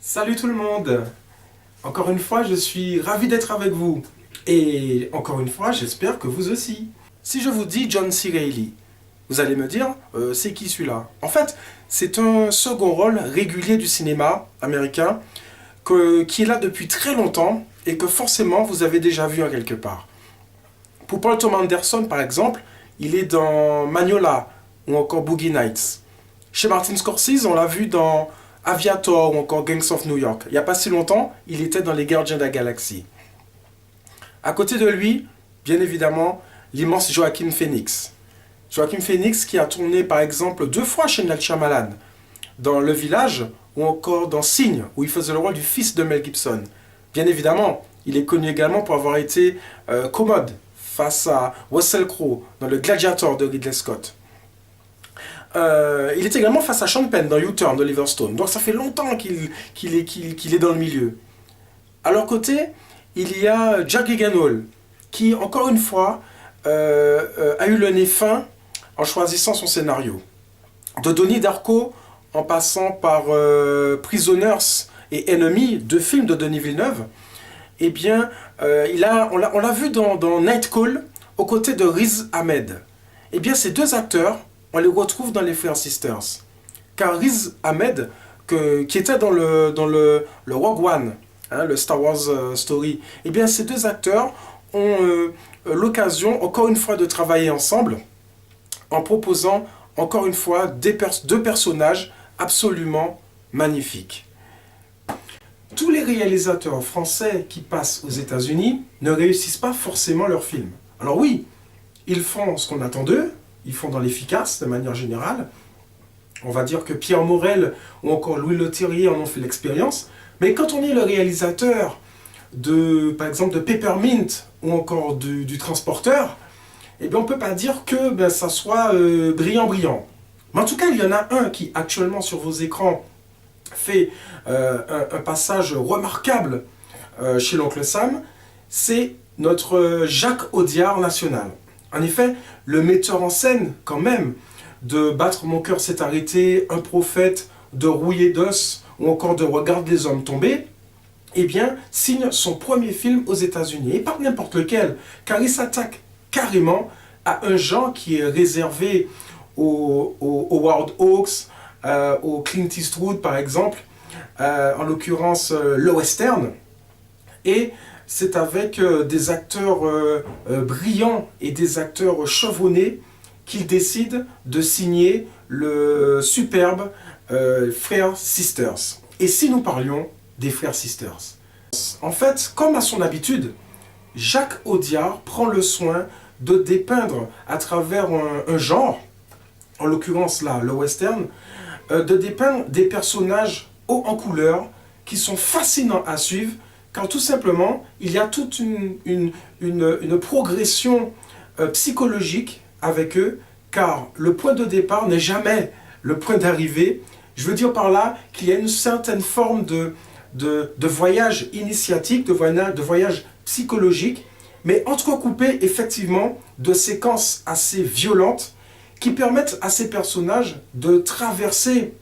Salut tout le monde! Encore une fois, je suis ravi d'être avec vous. Et encore une fois, j'espère que vous aussi. Si je vous dis John C. Reilly, vous allez me dire, c'est qui celui-là? En fait, c'est un second rôle régulier du cinéma américain qui est là depuis très longtemps et que forcément vous avez déjà vu en quelque part. Pour Paul Thomas Anderson, par exemple, il est dans Magnolia ou encore Boogie Nights. Chez Martin Scorsese, on l'a vu dans Aviator ou encore Gangs of New York. Il n'y a pas si longtemps, il était dans Les Gardiens de la Galaxie. À côté de lui, bien évidemment, l'immense Joaquin Phoenix. Joaquin Phoenix qui a tourné par exemple 2 fois chez Night Shyamalan, dans Le Village ou encore dans Signe, où il faisait le rôle du fils de Mel Gibson. Bien évidemment, il est connu également pour avoir été commode face à Russell Crowe dans Le Gladiator de Ridley Scott. Il est également face à Sean Penn dans U-Turn d'Oliver Stone. Donc ça fait longtemps qu'il est dans le milieu. À leur côté, il y a Jack Gyllenhaal, qui, encore une fois, a eu le nez fin en choisissant son scénario. De Donnie Darko, en passant par Prisoners et Enemy, 2 films de Denis Villeneuve, eh bien, on l'a vu dans Night Call, aux côtés de Riz Ahmed. Eh bien, ces 2 acteurs, on les retrouve dans les Frères Sisters. Car Riz Ahmed, qui était dans le Rogue One, hein, le Star Wars Story, eh bien ces 2 acteurs ont l'occasion, encore une fois, de travailler ensemble en proposant, encore une fois, 2 personnages absolument magnifiques. Tous les réalisateurs français qui passent aux États-Unis ne réussissent pas forcément leurs films. Alors oui, ils font ce qu'on attend d'eux, ils font dans l'efficace de manière générale. On va dire que Pierre Morel ou encore Louis Leterrier en ont fait l'expérience. Mais quand on est le réalisateur par exemple, de Peppermint ou encore du Transporteur, eh bien on ne peut pas dire que ça soit brillant. Mais en tout cas, il y en a un qui actuellement sur vos écrans fait un passage remarquable chez l'oncle Sam, c'est notre Jacques Audiard national. En effet, le metteur en scène, quand même, de Battre mon cœur s'est arrêté, Un prophète, de Rouillé d'os, ou encore de Regarde les hommes tomber, eh bien, signe son premier film aux États-Unis. Et pas n'importe lequel, car il s'attaque carrément à un genre qui est réservé aux Howard Hawks, au Clint Eastwood, par exemple, en l'occurrence le western. Et c'est avec des acteurs brillants et des acteurs chevronnés qu'il décide de signer le superbe Frères Sisters. Et si nous parlions des Frères Sisters? En fait, comme à son habitude, Jacques Audiard prend le soin de dépeindre à travers un genre, en l'occurrence là, le western, de dépeindre des personnages hauts en couleur qui sont fascinants à suivre, car tout simplement, il y a toute une progression psychologique avec eux, car le point de départ n'est jamais le point d'arrivée. Je veux dire par là qu'il y a une certaine forme de voyage initiatique, de voyage psychologique, mais entrecoupé effectivement de séquences assez violentes qui permettent à ces personnages de traverser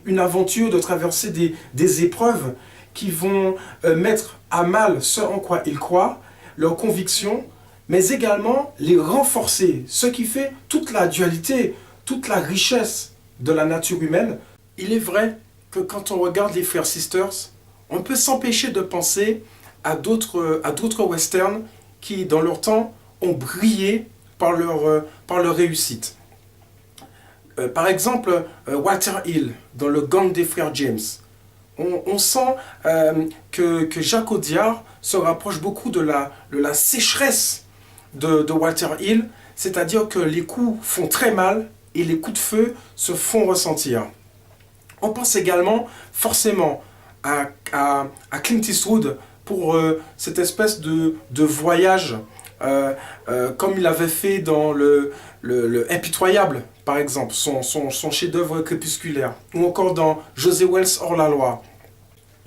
une aventure, de traverser des épreuves qui vont mettre à mal ce en quoi ils croient, leurs convictions, mais également les renforcer, ce qui fait toute la dualité, toute la richesse de la nature humaine. Il est vrai que quand on regarde les Frères Sisters, on peut s'empêcher de penser à d'autres westerns qui, dans leur temps, ont brillé par leur réussite. Par exemple, Walter Hill, dans Le Gang des Frères James. On sent que Jacques Audiard se rapproche beaucoup de la sécheresse de Walter Hill, c'est-à-dire que les coups font très mal et les coups de feu se font ressentir. On pense également forcément à Clint Eastwood pour cette espèce de voyage, comme il avait fait dans le Impitoyable, par exemple, son chef-d'œuvre crépusculaire, ou encore dans José Wells hors-la-loi.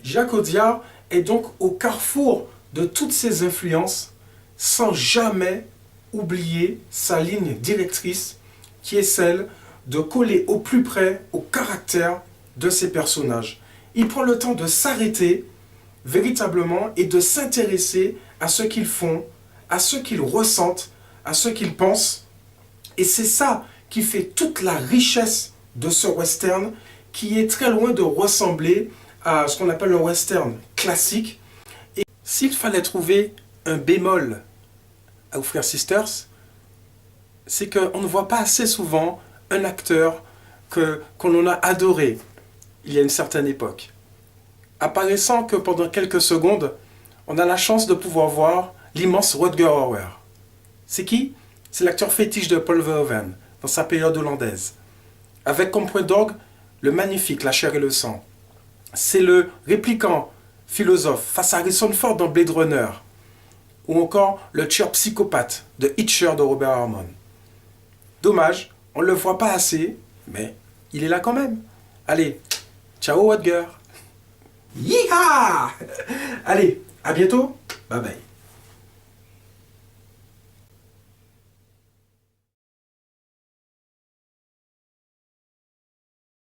Jacques Audiard est donc au carrefour de toutes ces influences, sans jamais oublier sa ligne directrice, qui est celle de coller au plus près au caractère de ces personnages. il prend le temps de s'arrêter véritablement et de s'intéresser à ce qu'ils font, à ce qu'ils ressentent, à ce qu'ils pensent. Et c'est ça qui fait toute la richesse de ce western, qui est très loin de ressembler à ce qu'on appelle un western classique. Et s'il fallait trouver un bémol aux Frères Sisters, c'est qu'on ne voit pas assez souvent un acteur qu'on en a adoré il y a une certaine époque, apparaissant que pendant quelques secondes, on a la chance de pouvoir voir l'immense Rutger Hauer. C'est qui? C'est l'acteur fétiche de Paul Verhoeven, dans sa période hollandaise. Avec comme point d'orgue le magnifique La chair et le sang. C'est le répliquant philosophe face à Harrison Ford dans Blade Runner, ou encore le tueur psychopathe de Hitcher de Robert Harmon. Dommage, on ne le voit pas assez, mais il est là quand même. Allez, ciao Rutger. Yeeha! Allez, à bientôt. Bye bye.